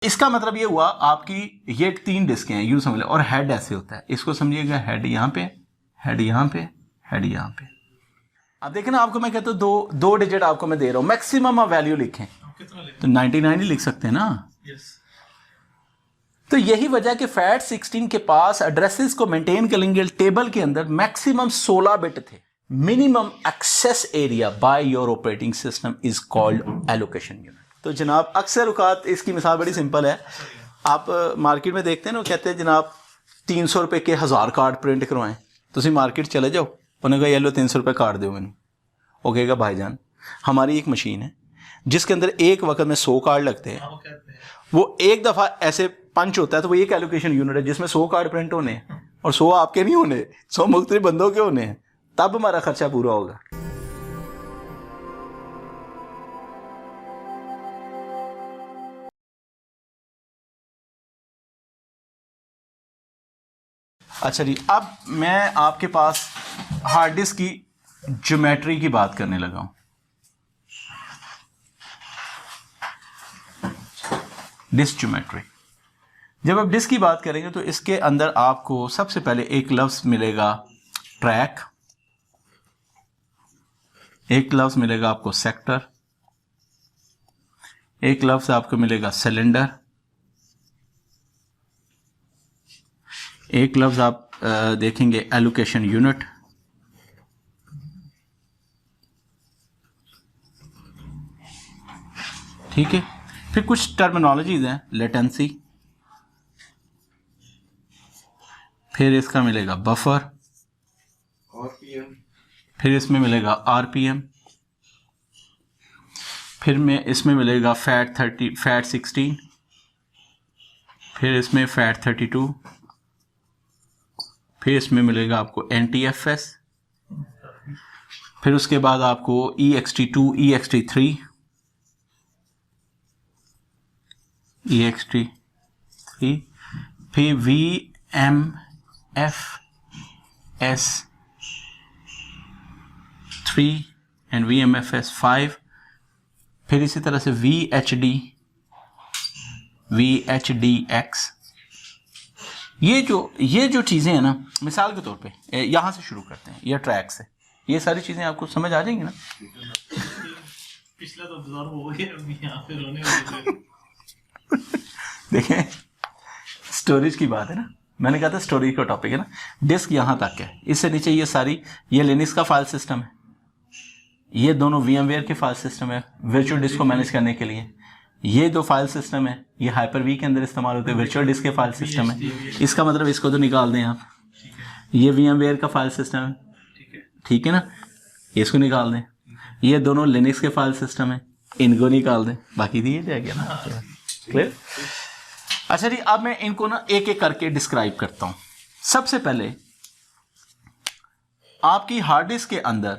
इसका मतलब ये हुआ आपकी ये 3 डिस्क हैं, यूं समझ लो, और हेड ऐसे होता है, इसको समझिएगा, हेड यहाँ पे, हेड यहाँ पे, हेड यहाँ पे। अब देखें ना, आपको मैं कहता हूँ दो डिजिट आपको मैं दे रहा हूँ, मैक्सिमम आप वैल्यू लिखें तो 99 ही लिख सकते हैं ना। तो यही वजह कि फैट 16 के पास एड्रेसेस को मेंटेन करेंगे टेबल के अंदर मैक्सिमम 16 बिट थे। Minimum access area by your operating system is called allocation unit. तो जनाब अक्सर औकात इसकी मिसाल बड़ी सिंपल है, आप मार्केट में देखते हैं ना, कहते हैं जनाब 300 रुपए के 1000 कार्ड प्रिंट करवाएं, तो मार्केट चले जाओ, उन्हें कहा ये लो 300 रुपये कार्ड दो मैंने, वो कहेगा भाईजान हमारी एक मशीन है जिसके अंदर एक वक्त में 100 कार्ड लगते हैं, वो एक दफ़ा ऐसे पंच होता है तो वो एक एलोकेशन यूनिट है जिसमें 100 कार्ड प्रिंट होने हैं और 100 आपके नहीं होने, 100 मुख्तलिफ बंदों के होने हैं, तब हमारा खर्चा पूरा होगा। अच्छा जी, अब मैं आपके पास हार्ड डिस्क की ज्योमेट्री की बात करने लगा हूं। डिस्क ज्योमेट्री, जब आप डिस्क की बात करेंगे तो इसके अंदर आपको सबसे पहले एक लफ्ज मिलेगा ट्रैक, एक लफ्ज मिलेगा आपको सेक्टर, एक लफ्ज आपको मिलेगा सिलेंडर, एक लफ्ज आप देखेंगे एलोकेशन यूनिट, ठीक है। फिर कुछ टर्मिनोलॉजीज हैं, लेटेंसी, फिर इसका मिलेगा बफर, फिर इसमें मिलेगा आरपीएम, फिर में इसमें मिलेगा फैट 16, फिर इसमें फैट 32, फिर इसमें मिलेगा आपको NTFS, फिर उसके बाद आपको EXT2, EXT3, EXT3, फिर VMFS3 एंड VMFS5, फिर इसी तरह से VHD, VHDX। ये जो चीज़ें हैं ना, मिसाल के तौर पे यहाँ से शुरू करते हैं, ये ट्रैक से, ये सारी चीज़ें आपको समझ आ जाएंगी ना। पिछला तो हो गया, अभी यहाँ पे रोने वाले। देखें, स्टोरेज की बात है ना, मैंने कहा था स्टोरेज का टॉपिक है ना। डिस्क यहाँ तक है, इससे नीचे ये सारी, ये लिनक्स का फाइल सिस्टम है, ये दोनों VMware के फाइल सिस्टम है वर्चुअल डिस्क को मैनेज करने के लिए। ये दो फाइल सिस्टम है, ये हाइपर-वी के अंदर इस्तेमाल होते हैं, वर्चुअल डिस्क के फाइल सिस्टम है। इसका मतलब इसको तो निकाल दें आप, ये VMware का फाइल सिस्टम है, ठीक है ना, इसको निकाल दें। ये दोनों लिनक्स के फाइल सिस्टम है, इनको निकाल दें, बाकी दिए जाएगा ना। क्लियर? अच्छा जी, अब मैं इनको ना एक एक करके डिस्क्राइब करता हूं। सबसे पहले आपकी हार्ड डिस्क के अंदर,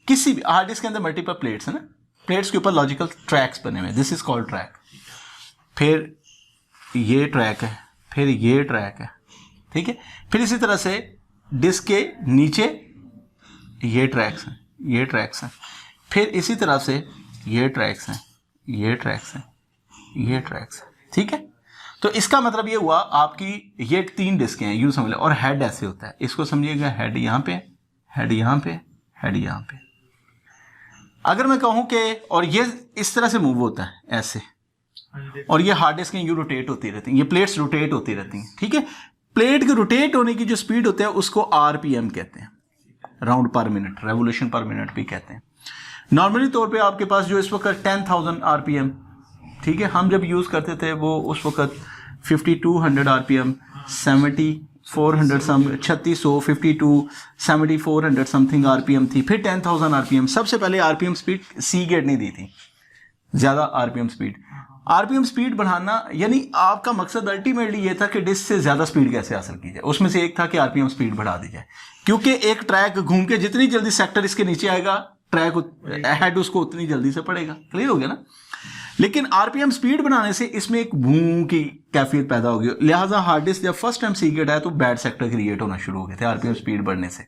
किसी भी हार्ड डिस्क के अंदर मल्टीपल प्लेट्स है ना, प्लेट्स के ऊपर लॉजिकल ट्रैक्स बने हुए, दिस इज कॉल्ड ट्रैक। फिर ये ट्रैक है, फिर ये ट्रैक है, ठीक है। फिर इसी तरह से डिस्क के नीचे ये ट्रैक्स हैं, ये ट्रैक्स हैं, फिर इसी तरह से ये ट्रैक्स हैं, ये ट्रैक्स हैं, ये ट्रैक्स हैं, ठीक है। तो इसका मतलब ये हुआ आपकी ये 3 डिस्क हैं, यूं समझ लो, और हेड ऐसे होता है, इसको समझिएगा, हेड यहाँ पे, हेड यहाँ पे, हेड यहाँ पे। अगर मैं कहूं कि, और ये इस तरह से मूव होता है ऐसे, और ये हार्ड डिस्क यूं रोटेट होती रहती हैं, ये प्लेट्स रोटेट होती रहती हैं, ठीक है। प्लेट के रोटेट होने की जो स्पीड होती है उसको RPM कहते हैं, राउंड पर मिनट, रेवोल्यूशन पर मिनट भी कहते हैं। नॉर्मली तौर पे आपके पास जो इस वक्त 10,000 RPM, ठीक है, हम जब यूज़ करते थे वो उस वक्त 5200 RPM, 7400 3600, 52, 7400 समथिंग RPM थी, फिर 10,000 RPM। सबसे पहले RPM स्पीड सीगेट नहीं दी थी, ज़्यादा RPM स्पीड। RPM स्पीड बढ़ाना यानी आपका मकसद अल्टीमेटली ये था कि डिस्क से ज़्यादा स्पीड कैसे हासिल की जाए, उसमें से एक था कि RPM स्पीड बढ़ा दी जाए, क्योंकि एक ट्रैक घूम के जितनी जल्दी सेक्टर इसके नीचे आएगा, ट्रैक हेड उसको उतनी जल्दी से पड़ेगा। क्लियर हो गया ना। लेकिन RPM स्पीड बनाने से इसमें एक बूम की कैफियत पैदा हो गई, लिहाजा हार्ड डिस्क जब फर्स्ट टाइम सीगेट आया तो बैड सेक्टर क्रिएट होना शुरू हो गए थे RPM स्पीड बढ़ने से।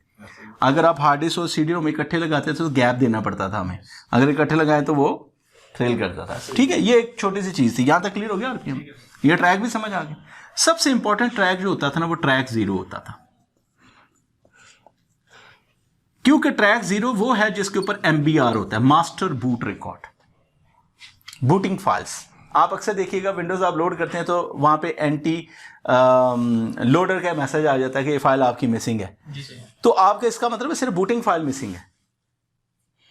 अगर आप हार्ड डिस्क और CD-ROM इकट्ठे लगाते थे तो गैप देना पड़ता था हमें, अगर इकट्ठे लगाए तो वो ट्रेल करता था। ठीक है, ये एक छोटी सी चीज थी। यहां तक क्लियर हो गया आरपीएम? ये ट्रैक भी समझ आ गया। सबसे इंपॉर्टेंट ट्रैक जो होता था ना वो ट्रैक 0 होता था, क्योंकि ट्रैक 0 वो है जिसके ऊपर MBR होता है, master boot record, booting files. आप अक्सर देखिएगा विंडोज आप लोड करते हैं तो वहां पे एंटी लोडर का मैसेज आ जाता है कि ये फाइल आपकी मिसिंग है। जी सर। तो आपका इसका मतलब है सिर्फ बूटिंग फाइल मिसिंग है।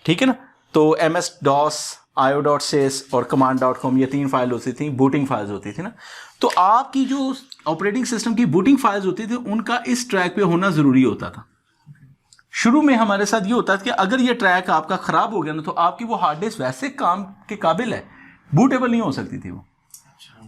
ठीक है ना? तो MS-DOS, io.sys और command.com ये 3 फाइल होती थी, बूटिंग फाइल्स होती थी ना। तो आपकी जो ऑपरेटिंग सिस्टम की बूटिंग फाइल्स होती थी उनका इस ट्रैक पे होना जरूरी होता था। शुरू में हमारे साथ ये होता था कि अगर ये ट्रैक आपका खराब हो गया ना तो आपकी वो हार्ड डिस्क वैसे काम के काबिल है, बूटेबल नहीं हो सकती थी वो,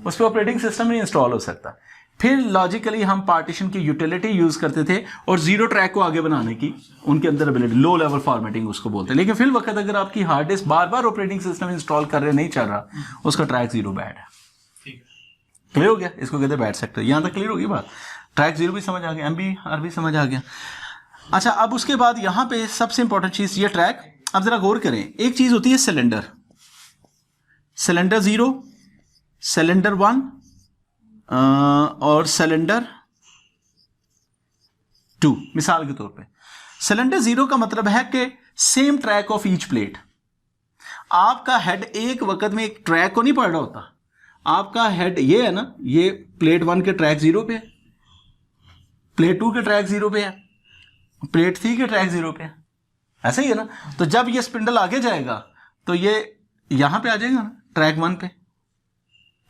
उस पर ऑपरेटिंग सिस्टम नहीं इंस्टॉल हो सकता। फिर लॉजिकली हम पार्टीशन की यूटिलिटी यूज करते थे और 0 ट्रैक को आगे बनाने की उनके अंदर एबिलिटी, लो लेवल फॉर्मेटिंग उसको बोलते हैं। लेकिन फिर वक्त अगर आपकी हार्ड डिस्क बार बार ऑपरेटिंग सिस्टम इंस्टॉल कर रहे नहीं चल रहा, उसका ट्रैक 0 बैड है। क्लियर हो गया? इसको कहते हैं बैड सेक्टर। यहां तक क्लियर होगी बात? ट्रैक 0 भी समझ आ गया, MBR भी समझ आ गया। अच्छा, अब उसके बाद यहां पे सबसे इंपॉर्टेंट चीज ये ट्रैक। अब जरा गौर करें, एक चीज होती है सिलेंडर, सिलेंडर 0, सिलेंडर 1 और सिलेंडर 2। मिसाल के तौर पे सिलेंडर 0 का मतलब है कि same track of each plate. आपका हेड एक वक्त में एक ट्रैक को नहीं पढ़ रहा होता, आपका हेड ये है ना, ये प्लेट 1 के ट्रैक 0 पे है, प्लेट 2 के ट्रैक 0 पे है, प्लेट 3 के ट्रैक 0 पे है, ऐसा ही है ना। तो जब ये स्पिंडल आगे जाएगा तो ये यहां पे आ जाएगा ना, ट्रैक 1 पे,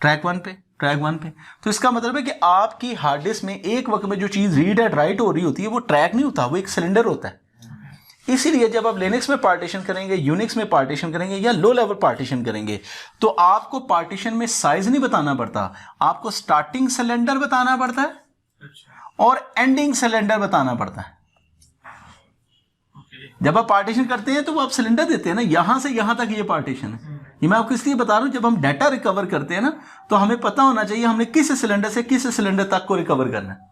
ट्रैक 1 पे, ट्रैक 1 पे। तो इसका मतलब है कि आपकी हार्ड डिस्क में एक वक्त में जो चीज रीड एंड राइट हो रही होती है वो ट्रैक नहीं होता, वो एक सिलेंडर होता है। इसीलिए जब आप लिनक्स में पार्टीशन करेंगे, यूनिक्स में पार्टीशन करेंगे या लो लेवल पार्टीशन करेंगे तो आपको पार्टीशन में साइज नहीं बताना पड़ता, आपको स्टार्टिंग सिलेंडर बताना पड़ता है और एंडिंग सिलेंडर बताना पड़ता है। जब आप पार्टीशन करते हैं तो वो आप सिलेंडर देते हैं ना, यहां से यहां तक ये पार्टीशन है। ये मैं आपको इसलिए बता रहा हूं, जब हम डाटा रिकवर करते हैं ना तो हमें पता होना चाहिए हमने किस सिलेंडर से किस सिलेंडर तक को रिकवर करना है।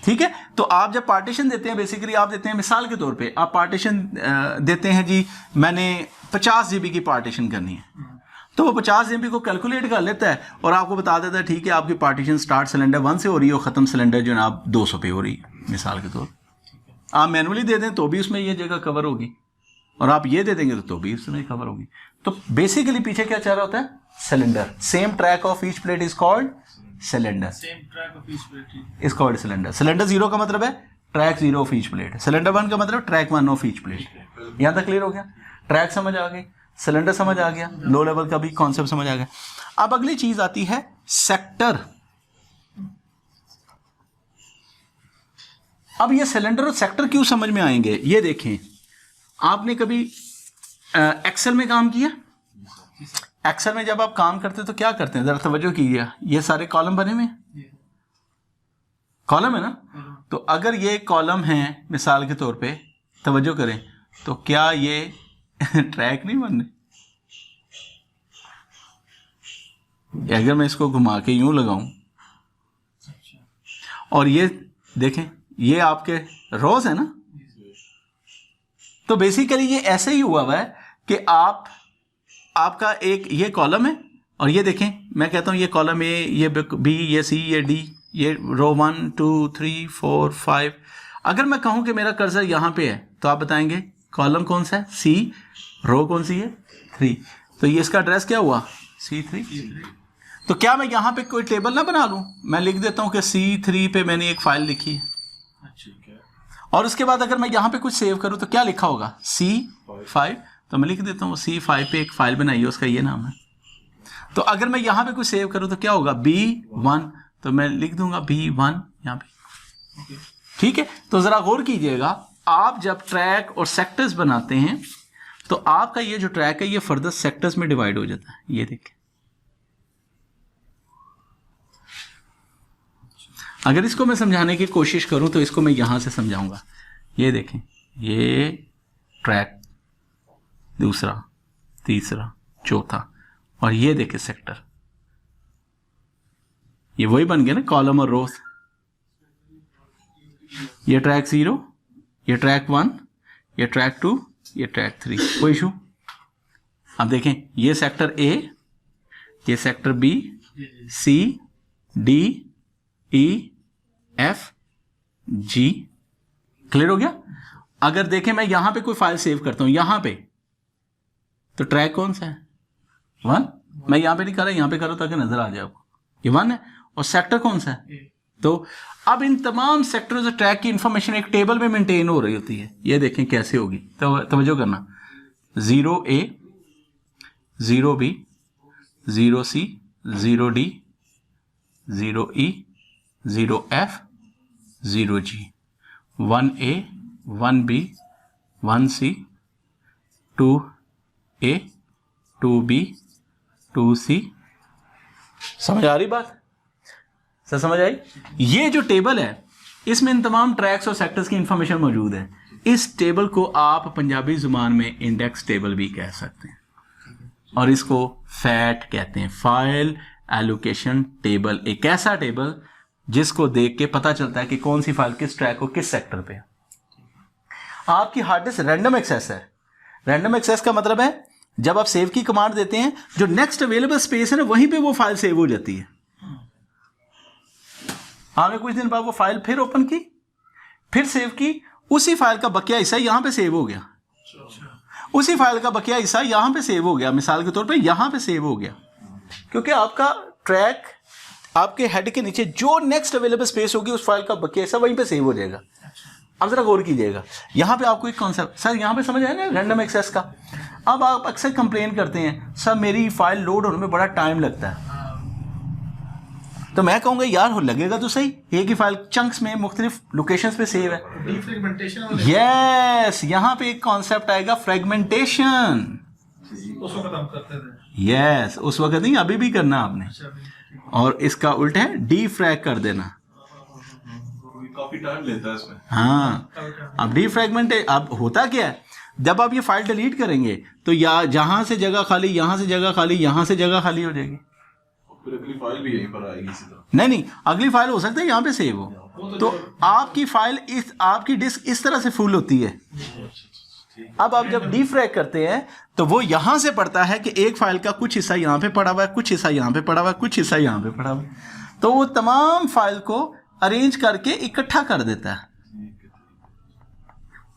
ठीक है? तो आप जब पार्टीशन देते हैं, बेसिकली आप देते हैं, मिसाल के तौर पे आप पार्टीशन देते हैं जी, मैंने 50 GB की पार्टीशन करनी है, तो वो 50 GB को कैलकुलेट कर लेता है और आपको बता देता है ठीक है आपकी पार्टीशन स्टार्ट सिलेंडर 1 से हो रही है और ख़त्म सिलेंडर जो है आप 200 पे हो रही है, मिसाल के तौर। आप मैनुअली दे दें तो भी उसमें ये जगह कवर होगी और आप ये दे देंगे तो भी उसमें कवर होगी। तो बेसिकली पीछे क्या चल रहा होता है? Cylinder. Same track of each plate is called cylinder, same track of each plate is called cylinder. Cylinder 0 का मतलब है track 0 of each plate, cylinder 1 का मतलब ट्रैक 1 ऑफ ईच प्लेट। यहां तक क्लियर हो गया? ट्रैक समझ आ गई, सिलेंडर समझ आ गया, लो लेवल का भी कॉन्सेप्ट समझ आ गया। अब अगली चीज आती है सेक्टर। अब ये सिलेंडर और सेक्टर क्यों समझ में आएंगे? ये देखें, आपने कभी एक्सेल में काम किया? एक्सेल में जब आप काम करते हैं तो क्या करते हैं, जरा तवज्जो कीजिए। ये सारे कॉलम बने हुए हैं, कॉलम है ना। तो अगर ये कॉलम है मिसाल के तौर पे, तवज्जो करें, तो क्या ये ट्रैक नहीं बन रहे? अगर मैं इसको घुमा के यूं लगाऊं और ये देखें, ये आपके रोज है ना, तो बेसिकली ये ऐसे ही हुआ है कि आपका एक ये कॉलम है और ये देखें, मैं कहता हूं ये कॉलम ए, ये बी, ये सी, ये डी, ये रो 1 2 3 4 5। अगर मैं कहूं कि मेरा कर्सर यहां पे है तो आप बताएंगे कॉलम कौन सा है? सी। रो कौन सी है? 3। तो ये इसका एड्रेस क्या हुआ? C3। तो क्या मैं यहां पे कोई टेबल ना बना लूं? मैं लिख देता हूं कि C3 पे मैंने एक फाइल लिखी है और उसके बाद अगर मैं यहां पे कुछ सेव करूं तो क्या लिखा होगा? C5। तो मैं लिख देता हूं C5 पे एक फाइल बनाई है, उसका ये नाम है। तो अगर मैं यहां पे कुछ सेव करूं तो क्या होगा? B1। तो मैं लिख दूंगा B1 यहां पे। ठीक है? तो जरा गौर कीजिएगा, आप जब ट्रैक और सेक्टर्स बनाते हैं तो आपका ये जो ट्रैक है ये फर्दर सेक्टर्स में डिवाइड हो जाता है। ये देखिए, अगर इसको मैं समझाने की कोशिश करूं तो इसको मैं यहां से समझाऊंगा। ये देखें, ये ट्रैक, दूसरा, तीसरा, चौथा, और ये देखें सेक्टर। ये वही बन गया ना, कॉलम और रोज। ये ट्रैक 0, ये ट्रैक 1, ये ट्रैक 2, ये ट्रैक 3। कोई इशू? अब देखें ये सेक्टर ए, ये सेक्टर बी, सी, डी, ई, एफ, जी। क्लियर हो गया? अगर देखें मैं यहां पे कोई फाइल सेव करता हूं यहां पे, तो ट्रैक कौन सा है? 1। मैं यहां पे नहीं कर रहा, यहां पे करो ताकि नजर आ जाए आपको, ये 1 है। और सेक्टर कौन सा है? तो अब इन तमाम सेक्टर्स और ट्रैक की इंफॉर्मेशन एक टेबल में मेंटेन हो रही होती है। ये देखें कैसे होगी, तो तवज्जो करना। 0A, 0B, 0C, 0D, 0E, 0F, 0G, 1A, 1B, 1C, 2A, 2B, 2C। समझ आ रही बात? सर समझ आई? ये जो टेबल है इसमें इन तमाम ट्रैक्स और सेक्टर्स की इंफॉर्मेशन मौजूद है। इस टेबल को आप पंजाबी जुबान में इंडेक्स टेबल भी कह सकते हैं और इसको फैट कहते हैं, फाइल एलोकेशन टेबल। एक ऐसा टेबल जिसको देख के पता चलता है कि कौन सी फाइल किस ट्रैक को किस सेक्टर पे है। आपकी हार्ड डिस्क रैंडम एक्सेस है। रैंडम एक्सेस का मतलब है जब आप सेव की कमांड देते हैं जो नेक्स्ट अवेलेबल स्पेस है ना वहीं पे वो फाइल सेव हो जाती है। आपने कुछ दिन बाद वो फाइल फिर ओपन की, फिर सेव की, उसी फाइल का बकिया हिस्सा यहां पे सेव हो गया, उसी फाइल का बकिया हिस्सा यहां पे सेव हो गया, मिसाल के तौर पे यहां पे सेव हो गया, क्योंकि आपका ट्रैक आपके हेड के नीचे जो नेक्स्ट अवेलेबल स्पेस होगी उस फाइल का बकिया हिस्सा वहीं पे सेव हो जाएगा। अब जरा गौर कीजिएगा, यहां पे आपको एक कॉन्सेप्ट सर यहां पे समझ आया ना रैंडम एक्सेस का। अब आप अक्सर कंप्लेन करते हैं सर मेरी फाइल लोड होने में बड़ा टाइम लगता है, तो मैं कहूंगा यार हो लगेगा तो सही, एक ही फाइल चंक्स में मुख्तलिफ लोकेशंस पे सेव है। डिफ्रेगमेंटेशन यस, यहां पे एक कॉन्सेप्ट आएगा फ्रेगमेंटेशन। उस वक्त हम करते थे। यस, उस वक्त नहीं, अभी भी करना आपने। और इसका उल्टा है डीफ्रैग कर देना। काफी टाइम लेता है इसमें। हाँ, अब डीफ्रैगमेंट अब होता क्या है, जब आप ये फाइल डिलीट करेंगे तो या जहां से जगह खाली, यहां से जगह खाली, यहां से जगह खाली हो जाएगी, फिर अगली फाइल भी यहीं पर आएगी इसी तरह। नहीं अगली फाइल हो सकता है यहाँ पे सेव हो, तो आपकी फाइल आपकी डिस्क इस तरह से फुल होती है। अब आप जब डीफ्रैग करते हैं तो वो यहां से पढ़ता है कि एक फाइल का कुछ हिस्सा यहाँ पे पड़ा हुआ है, कुछ हिस्सा यहाँ पे पड़ा हुआ है, कुछ हिस्सा यहाँ पे पड़ा हुआ है, तो वो तमाम फाइल को अरेंज करके इकट्ठा कर देता है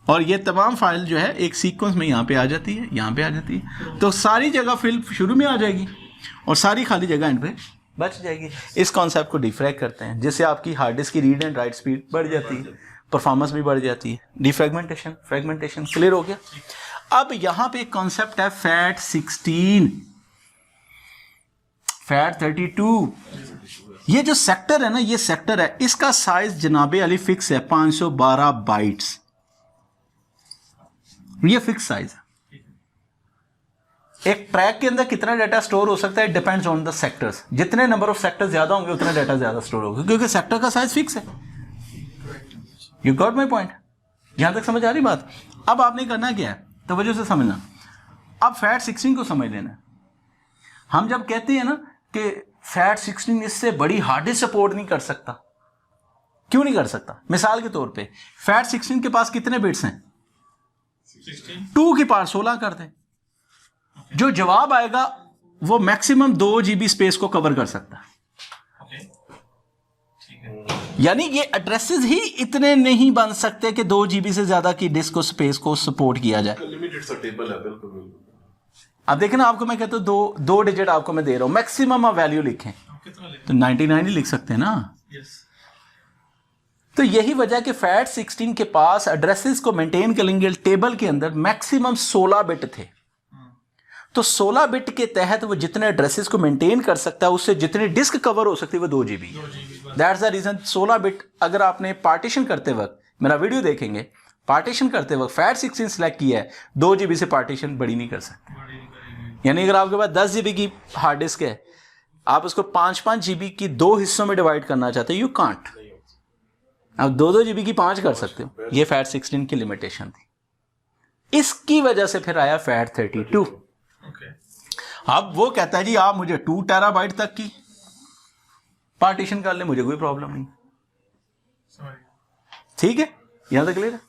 और ये तमाम फाइल जो है एक सीक्वेंस में यहाँ पे आ जाती है, यहाँ पे आ जाती है, तो सारी जगह फिल शुरू में आ जाएगी और सारी खाली जगह एंड पे बच जाएगी। इस कॉन्सेप्ट को डिफ्रैग करते हैं, जिससे आपकी हार्ड डिस्क की रीड एंड राइट स्पीड बढ़ जाती है, परफॉर्मेंस भी बढ़ जाती है। डिफ्रैगमेंटेशन, फ्रैगमेंटेशन क्लियर हो गया। अब यहां पे एक कॉन्सेप्ट है फैट 16, फैट 32। ये जो सेक्टर है ना, ये सेक्टर है, इसका साइज जनाबे अली फिक्स है 512 बाइट्स, ये फिक्स साइज है। एक ट्रैक के अंदर कितना डाटा स्टोर हो सकता है, डिपेंड्स ऑन द सेक्टर्स। जितने नंबर ऑफ सेक्टर्स ज्यादा होंगे उतना डाटा ज्यादा स्टोर होगा, क्योंकि सेक्टर का साइज फिक्स है। You got my point? यहां तक समझ आ रही बात? अब आपने करना क्या है, तवज्जो से समझना। अब फैट 16 को समझ लेना। हम जब कहते हैं ना कि फैट 16 इससे बड़ी हार्ड डिस्क सपोर्ट नहीं कर सकता, क्यों नहीं कर सकता? मिसाल के तौर पे फैट 16 के पास कितने बिट्स हैं? 2 की पावर 16 कर दें, जो जवाब आएगा वो मैक्सिमम 2 GB स्पेस को कवर कर सकता है। यानी ये एड्रेसेस ही इतने नहीं बन सकते कि 2 GB से ज्यादा की डिस्क को स्पेस को सपोर्ट किया जाए। लिमिटेड सा टेबल है, बिल्कुल बिल्कुल। अब देखें ना, आपको मैं कहता हूं दो डिजिट आपको मैं दे रहा हूं, मैक्सिमम आप वैल्यू लिखें तो 99 ही लिख सकते हैं ना। तो यही वजह कि फैट 16 के पास एड्रेसेस को मेंटेन करेंगे टेबल के अंदर मैक्सिमम 16 बिट थे, तो 16 बिट के तहत वो जितने एड्रेसेस को मेंटेन कर सकता है उससे जितनी डिस्क कवर हो सकती है वो 2 GB। That's the reason 16 bit अगर आपने पार्टीशन करते वक्त मेरा वीडियो देखेंगे, पार्टीशन करते वक्त फैट 16 सेलेक्ट किया है, 2 GB से पार्टीशन बड़ी नहीं कर सकते। यानी अगर आपके पास 10 GB की हार्ड डिस्क है, आप उसको 5-5 GB की 2 हिस्सों में डिवाइड करना चाहते हो, यू कांट। आप 2-2 GB की 5 कर सकते हो। ये फैट 16 की लिमिटेशन थी। इसकी वजह से फिर आया फैट 32। अब वो कहता है जी आप मुझे 2 टेराबाइट तक की पार्टीशन कर ले, मुझे कोई प्रॉब्लम नहीं। ठीक है, यहां तक क्लियर है?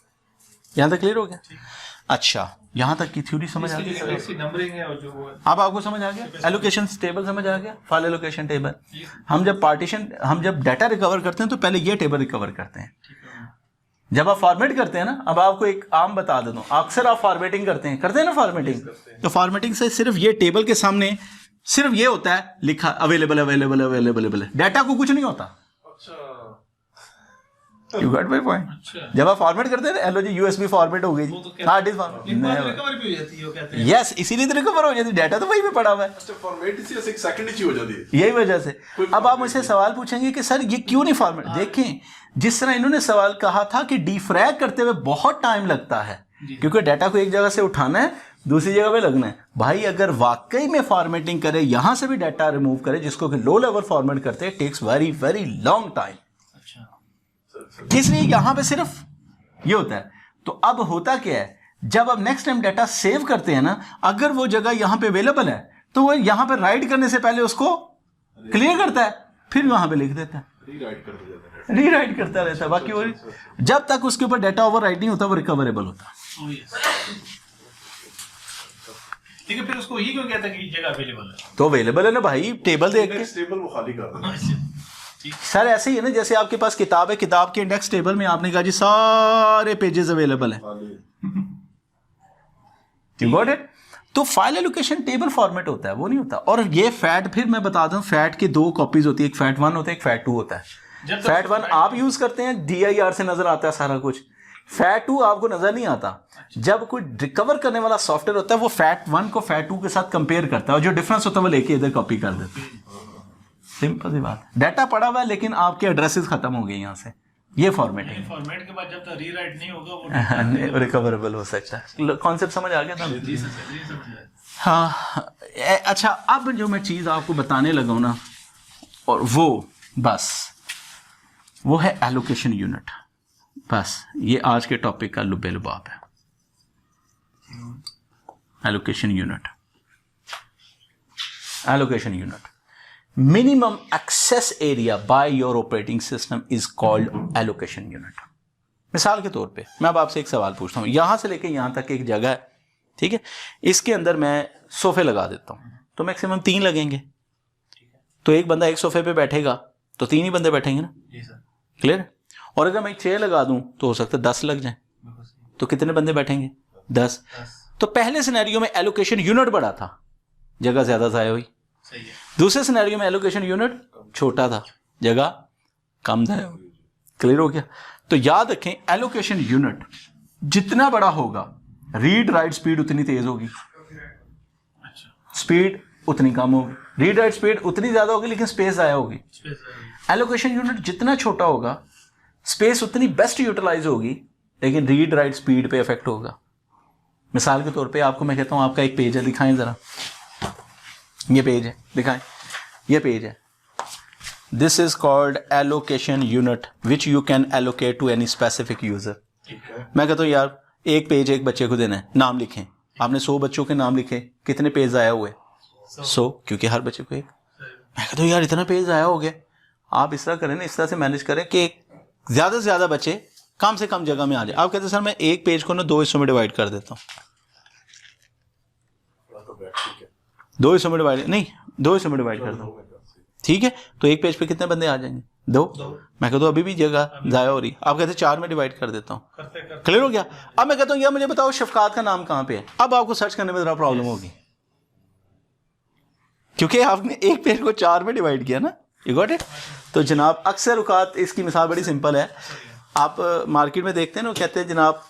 यहां तक क्लियर हो गया? अच्छा, यहाँ तक की थ्योरी समझ आ गई? इसकी नंबरिंग है और जो वो है। अब आपको समझ आ गया? एलोकेशन टेबल समझ आ गया? File allocation table. हम जब डाटा रिकवर करते हैं तो पहले ये टेबल रिकवर करते हैं। जब आप फॉर्मेट करते हैं ना, अब आपको एक आम बता देता हूँ, अक्सर आप फॉर्मेटिंग करते हैं ना फॉर्मेटिंग। तो फॉर्मेटिंग से सिर्फ ये टेबल के सामने सिर्फ ये होता है लिखा available available available available, data को कुछ नहीं होता। You got my point? जब आप फॉर्मेट करते हैं ना, एलओजी यूएसबी फॉर्मेट हो गई, हार्ड डिस्क रिकवर भी हो जाती है वो कहते हैं। यस, इसीलिए तो रिकवर हो जाती है, डाटा तो वही पे पड़ा हुआ है। अच्छा, फॉर्मेट इसी से 1 सेकंड ही हो जाती है। यही वजह से अब आप मुझसे सवाल पूछेंगे कि सर ये क्यों नहीं फॉर्मेट। देखें, जिस तरह इन्होंने सवाल कहा था कि डीफ्रैग करते हुए बहुत टाइम लगता है, क्योंकि डाटा को एक जगह से उठाना है दूसरी जगह पे लगना है। भाई अगर वाकई में फॉर्मेटिंग करे, यहां से भी डाटा रिमूव करे, जिसको कि लो लेवल फॉर्मेट करते हैं, takes very very long time. इसलिए यहां पे सिर्फ ये होता है। तो अब होता क्या है, जब आप नेक्स्ट टाइम डाटा सेव करते हैं ना, अगर वो जगह यहां पे अवेलेबल है तो वो यहां पे राइट करने से पहले उसको क्लियर करता है, फिर वहां पे लिख देता है, रीराइट करता रहता है। बाकी वो जब तक उसके ऊपर डाटा ओवरराइट नहीं होता वो रिकवरेबल होता। ठीक है, फिर उसको ये क्यों कहता है कि जगह अवेलेबल है? तो अवेलेबल है ना भाई, टेबल देख के। टेबल वो खाली कर देना। सर ऐसे ही है ना, जैसे आपके पास किताब है, किताब के इंडेक्स टेबल में आपने कहा जी सारे पेजेस अवेलेबल है, यू गॉट इट। तो फाइल एलोकेशन टेबल फॉर्मेट होता है, वो नहीं होता। और ये फैट, फिर मैं बता दूं, फैट की 2 कॉपीज होती है, एक फैट 1 होता है, एक फैट 2 होता है। फैट 1 आप यूज करते हैं, DIR से नजर आता है सारा कुछ। फैट 2 आपको नजर नहीं आता। जब कोई रिकवर करने वाला सॉफ्टवेयर होता है, वो फैट 1 को फैट 2 के साथ कंपेयर करता है, और जो डिफरेंस होता है वो लेके इधर कॉपी कर देता है। सिंपल सी बात, डाटा पड़ा हुआ है लेकिन आपके एड्रेसेस खत्म हो गए यहाँ से। ये फॉर्मेट है। फॉर्मेट के बाद जब तक रीराइट नहीं होगा वो रिकवरेबल हो सकता है। कॉन्सेप्ट समझ आ गया था? जी सर, जी समझ आया। हाँ, अच्छा, अब जो मैं चीज़ आपको बताने लगा हूं ना, और वो बस वो है एलोकेशन यूनिट। बस ये आज के टॉपिक का लुबे लुबाब है, allocation unit. Allocation unit, minimum access area by your operating system is called allocation unit. मिसाल के तौर पे मैं अब आपसे एक सवाल पूछता हूँ, यहां से लेके यहां तक एक जगह है, ठीक है, इसके अंदर मैं सोफे लगा देता हूं, तो मैक्सिमम 3 लगेंगे। तो एक बंदा एक सोफे पे बैठेगा तो 3 ही बंदे बैठेंगे ना, क्लियर। और अगर मैं एक चेयर लगा दूं तो हो सकता है 10 लग जाए, तो कितने बंदे बैठेंगे? 10। तो पहले सिनेरियो में एलोकेशन यूनिट बड़ा था, जगह ज्यादा ज़ाया हुई। दूसरे सिनेरियो में एलोकेशन यूनिट छोटा था, जगह कम ज़ाया हुई। क्लियर हो गया? तो याद रखें, एलोकेशन यूनिट जितना बड़ा होगा, रीड राइट स्पीड उतनी तेज होगी, स्पीड उतनी कम होगी। रीड राइट स्पीड उतनी ज्यादा होगी लेकिन स्पेस ज़ाया होगी। एलोकेशन यूनिट जितना छोटा होगा, स्पेस उतनी बेस्ट यूटिलाइज होगी, लेकिन रीड राइट स्पीड पे इफेक्ट होगा। मिसाल के तौर पे आपको मैं कहता हूं, आपका एक पेज है, दिखाएं जरा, ये पेज है, दिखाएं, ये पेज है। This is called allocation unit which you can allocate to any specific user. मैं कहता हूँ यार, एक पेज एक बच्चे को देना है, नाम लिखें। आपने 100 बच्चों के नाम लिखे, कितने पेज आया हुए? 100, क्योंकि हर बच्चे को एक। मैं कहता हूँ यार इतना पेज आया हो गया। आप इस तरह करें ना, इस तरह से मैनेज करें कि ज्यादा से ज्यादा बच्चे कम से कम जगह में आ जाए। आप कहते हैं सर मैं एक पेज को ना 2 हिस्सों में डिवाइड कर देता हूँ। 2 हिस्सों में डिवाइड नहीं, 2 हिस्सों में डिवाइड कर दो, ठीक है। तो एक पेज पे कितने बंदे आ जाएंगे? 2। मैं कहता हूँ अभी भी जगह ज़ाया हो रही। आप कहते हैं 4 में डिवाइड कर देता हूँ। क्लियर हो गया? अब मैं कहता हूँ यार मुझे बताओ शफकात का नाम कहाँ पे है। अब आपको सर्च करने में ज़रा प्रॉब्लम होगी, क्योंकि आपने एक पेज को 4 में डिवाइड किया ना। You got it? तो जनाब अक्सर औकात इसकी मिसाल बड़ी सिंपल है। आप मार्केट में देखते हैं ना, वो कहते हैं जनाब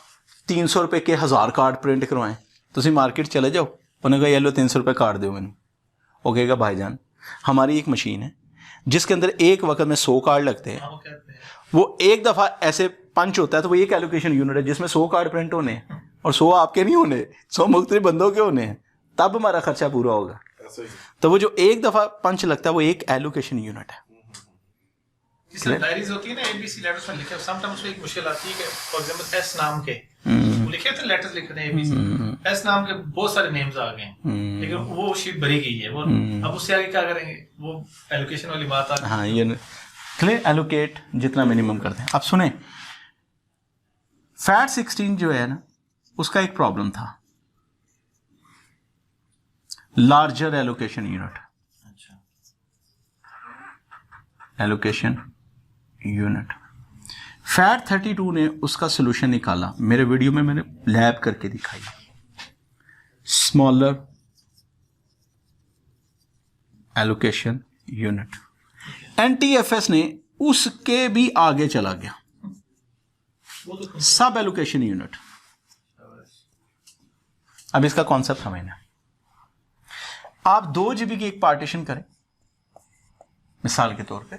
300 रुपये के 1000 कार्ड प्रिंट करवाएं। तुम मार्केट चले जाओ, उन्हें कहा ये लो 300 रुपये कार्ड दो मैंने। वो कहेगा भाईजान हमारी एक मशीन है जिसके अंदर एक वक्त में 100 कार्ड लगते हैं। वो एक दफ़ा ऐसे पंच होता है, तो वो एक एलोकेशन यूनिट है जिसमें 100 कार्ड प्रिंट होने हैं, और 100 आपके नहीं होने, 100 मुख्तलिफ बंदों के होने हैं, तब हमारा खर्चा पूरा होगा। तो वो जो एक दफ़ा पंच लगता है वो एक एलोकेशन यूनिट है। जिसमें डायरीज होती है ना, ABC लेटर्स में लिखे, समटाइम्स एक मुश्किल आती है कि फॉर एग्जांपल S नाम के वो लिखे थे, लेटर्स लिखे थे ABC, S नाम के बहुत सारे नेम्स आ गए, लेकिन वो शीट भरी गई है। वो अब उससे आगे क्या करेंगे? वो एलोकेशन वाली बात आ गई। हाँ, ये क्लियर, एलोकेट जितना मिनिमम करते हैं। अब सुने, फैट 16 जो है ना, उसका एक प्रॉब्लम था। Larger allocation unit, allocation unit. Fat 32 ने उसका सोल्यूशन निकाला, मेरे वीडियो में मैंने लैब करके दिखाई। Smaller allocation unit. एनटीएफएस ने उसके भी आगे चला गया, सब एलोकेशन यूनिट। अब इसका कॉन्सेप्ट समझना, आप 2 GB की एक पार्टीशन करें मिसाल के तौर पे,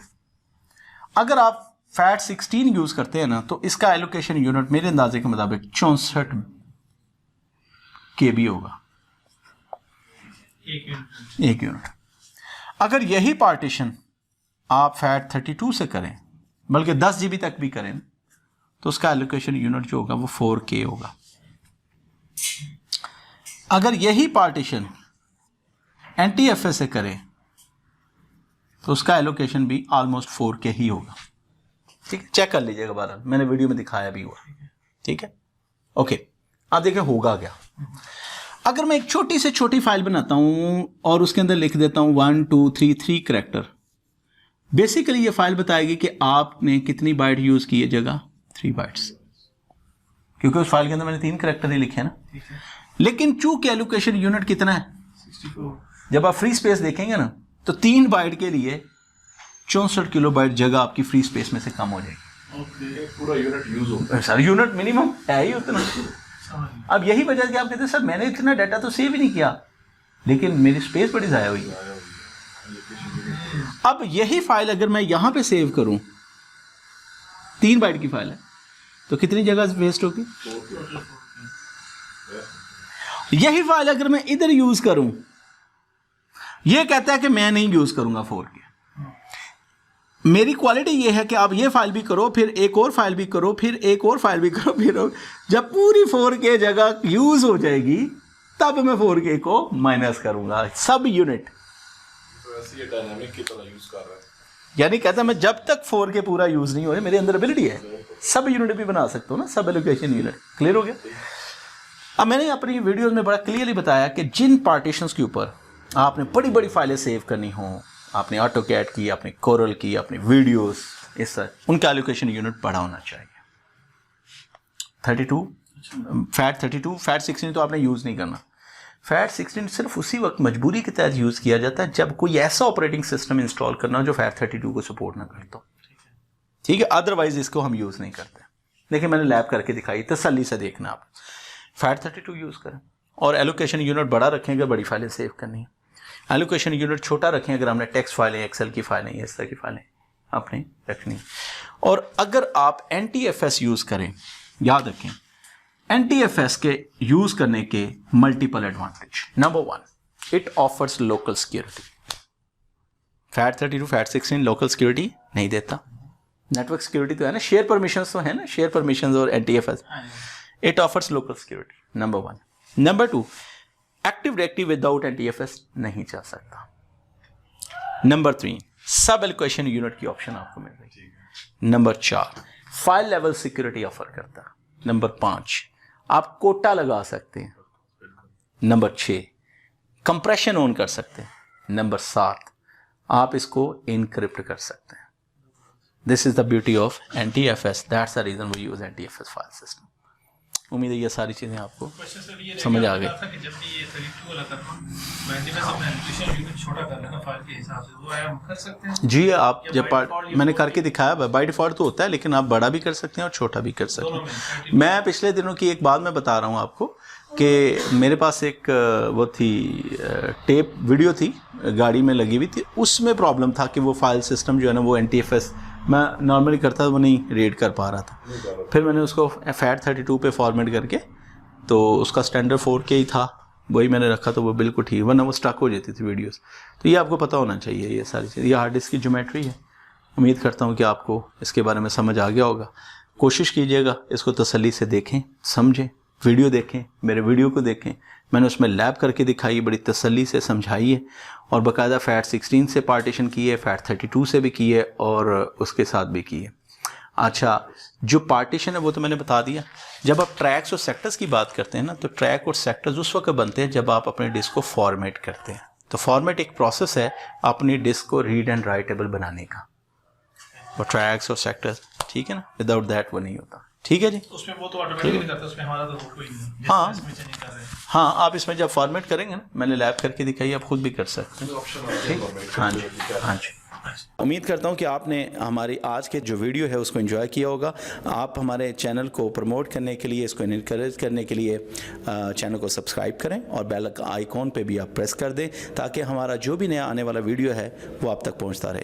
अगर आप फैट 16 यूज करते हैं ना, तो इसका एलोकेशन यूनिट मेरे अंदाजे के मुताबिक 64 KB होगा, एक यूनिट। अगर यही पार्टीशन आप फैट 32 से करें, बल्कि 10 GB तक भी करें, तो उसका एलोकेशन यूनिट जो होगा वो 4K होगा। अगर यही पार्टीशन एनटीएफएस से करें तो उसका एलोकेशन भी ऑलमोस्ट 4K ही होगा। ठीक है, चेक कर लीजिएगा, बहरहाल मैंने वीडियो में दिखाया भी हुआ। ठीक है, ओके। अब देखिए होगा क्या। अगर मैं एक छोटी से छोटी फाइल बनाता हूं और उसके अंदर लिख देता हूं 1 2 3 3 कैरेक्टर, बेसिकली ये फाइल बताएगी कि आपने कितनी बाइट यूज की है, जगह 3 बाइट्स, क्योंकि उस फाइल के अंदर मैंने 3 कैरेक्टर ही लिखे हैं ना। लेकिन चूंकि एलोकेशन यूनिट कितना है 64, जब आप फ्री स्पेस देखेंगे ना, तो 3 बाइट के लिए 64 किलोबाइट जगह आपकी फ्री स्पेस में से कम हो जाएगी। ओके, पूरा यूनिट यूज हो। सर यूनिट मिनिमम है ही उतना। अब यही वजह है कि आप कहते हैं सर मैंने इतना डाटा तो सेव ही नहीं किया, लेकिन मेरी स्पेस बड़ी ज़ाया हुई है। अब यही फाइल अगर मैं यहां पे सेव करूं, 3 बाइट की फाइल है, तो कितनी जगह वेस्ट होगी। यही फाइल अगर मैं इधर यूज करूं, यह कहता है कि मैं नहीं यूज करूंगा 4K। मेरी क्वालिटी ये है कि आप ये फाइल भी करो, फिर एक और फाइल भी करो, फिर एक और फाइल भी करो, फिर जब पूरी 4K जगह यूज हो जाएगी तब मैं 4K को माइनस करूंगा सब यूनिट। तो ऐसे ये डायनामिक की तरह यूज कर रहा है, यानी कहता मैं जब तक 4K पूरा यूज नहीं हो जाए, मेरे अंदर एबिलिटी है, सब यूनिट भी बना सकता हूँ ना, सब एलोकेशन यूनिट। क्लियर हो गया। अब मैंने अपनी वीडियोस में बड़ा क्लियरली बताया कि जिन पार्टीशंस के ऊपर आपने बड़ी बड़ी फाइलें सेव करनी हो, आपने ऑटोकैड की, आपने कोरल की, आपने वीडियोस, इस तरह उनका एलोकेशन यूनिट बड़ा होना चाहिए। 32 फैट 32 फैट 16 तो आपने यूज़ नहीं करना। फैट 16 सिर्फ उसी वक्त मजबूरी के तहत यूज़ किया जाता है जब कोई ऐसा ऑपरेटिंग सिस्टम इंस्टॉल करना हो जो फैट 32 को सपोर्ट ना करता हो। ठीक है, अदरवाइज इसको हम यूज़ नहीं करते। लेकिन मैंने लैब करके दिखाई, तसल्ली से देखना आप। फैट 32 यूज़ करें और एलोकेशन यूनिट बड़ा रखें अगर बड़ी फाइलें सेव करनी है, एलोकेशन यूनिट छोटा रखें अगर हमने टेक्स्ट फाइलें, एक्सेल की फाइलें, इस तरह की फाइलें आपने रखनी। और अगर आप एनटीएफएस यूज़ करें, याद रखें एनटीएफएस के यूज़ करने के multiple advantage. Number 1, it offers local security. Fat 32 fat 16 local security नहीं देता। नेटवर्क सिक्योरिटी तो है ना, शेयर परमिशंस तो है ना, शेयर परमिशंस और NTFS, it offers local security. Number 1। Number 2, active directory without NTFS नहीं चल सकता। नंबर 3, सब एलोकेशन यूनिट की ऑप्शन आपको मिल रही है। Number 4, file level security offer करता है। नंबर 5, आप कोटा लगा सकते हैं। नंबर 6, कंप्रेशन ऑन कर सकते हैं। नंबर 7, आप इसको इनक्रिप्ट कर सकते हैं। This is the beauty of NTFS, that's the reason we use NTFS file system. उम्मीद है ये सारी चीज़ें आपको समझ आ गई। जब भी ये 32 वाला करना, मैं से अपना एलोकेशन यूनिट छोटा कर लेना फाइल के हिसाब से, वो हम कर सकते हैं। जी, आप जब मैंने करके दिखाया, बाय डिफ़ॉल्ट तो होता है, लेकिन आप बड़ा भी कर सकते हैं और छोटा भी कर सकते हैं। मैं पिछले दिनों की एक बात मैं बता रहा हूँ आपको कि मेरे पास एक वो थी टेप वीडियो थी, गाड़ी में लगी हुई थी, उसमें प्रॉब्लम था कि वो फाइल सिस्टम जो है ना वो एनटीएफएस मैं नॉर्मली करता था, वो नहीं रीड कर पा रहा था। फिर मैंने उसको फैट 32 पे फॉर्मेट करके, तो उसका स्टैंडर्ड 4K ही था, वही मैंने रखा, तो वो बिल्कुल ठीक, वरना वो स्टक हो जाती थी वीडियोस। तो ये आपको पता होना चाहिए, ये सारी चीज़। ये हार्ड डिस्क की ज्योमेट्री है। उम्मीद करता हूँ कि आपको इसके बारे में समझ आ गया होगा। कोशिश कीजिएगा इसको तसल्ली से देखें, समझें, वीडियो देखें, मेरे वीडियो को देखें, मैंने उसमें लैब करके दिखाई, बड़ी तसल्ली से समझाई है, और बाकायदा फैट 16 से पार्टीशन की है, फैट 32 से भी की है, और उसके साथ भी की है। अच्छा, जो पार्टीशन है वो तो मैंने बता दिया। जब आप ट्रैक्स और सेक्टर्स की बात करते हैं ना, तो ट्रैक और सेक्टर्स उस वक्त बनते हैं जब आप अपने डिस्क को फॉर्मेट करते हैं। तो फॉर्मेट एक प्रोसेस है अपनी डिस्क को रीड एंड राइटेबल बनाने का, और ट्रैक्स और सेक्टर्स, ठीक है ना, विदाउट दैट वो नहीं होता। ठीक है जी। उसमें वो तो ऑटोमेटिकली करता है, उसमें हमारा तो वो कोई नहीं। हाँ। इसमें चेंज कर रहे हैं। हाँ, आप इसमें जब फॉर्मेट करेंगे ना, मैंने लैब करके दिखाई, आप खुद भी कर सकते हैं। हाँ जी, हाँ जी। उम्मीद करता हूँ कि आपने हमारी आज के जो वीडियो है उसको एंजॉय किया होगा। आप हमारे चैनल को प्रमोट करने के लिए, इसको इनकरेज करने के लिए चैनल को सब्सक्राइब करें और बेल आइकॉन पे भी आप प्रेस कर दें, ताकि हमारा जो भी नया आने वाला वीडियो है वो आप तक पहुँचता रहे।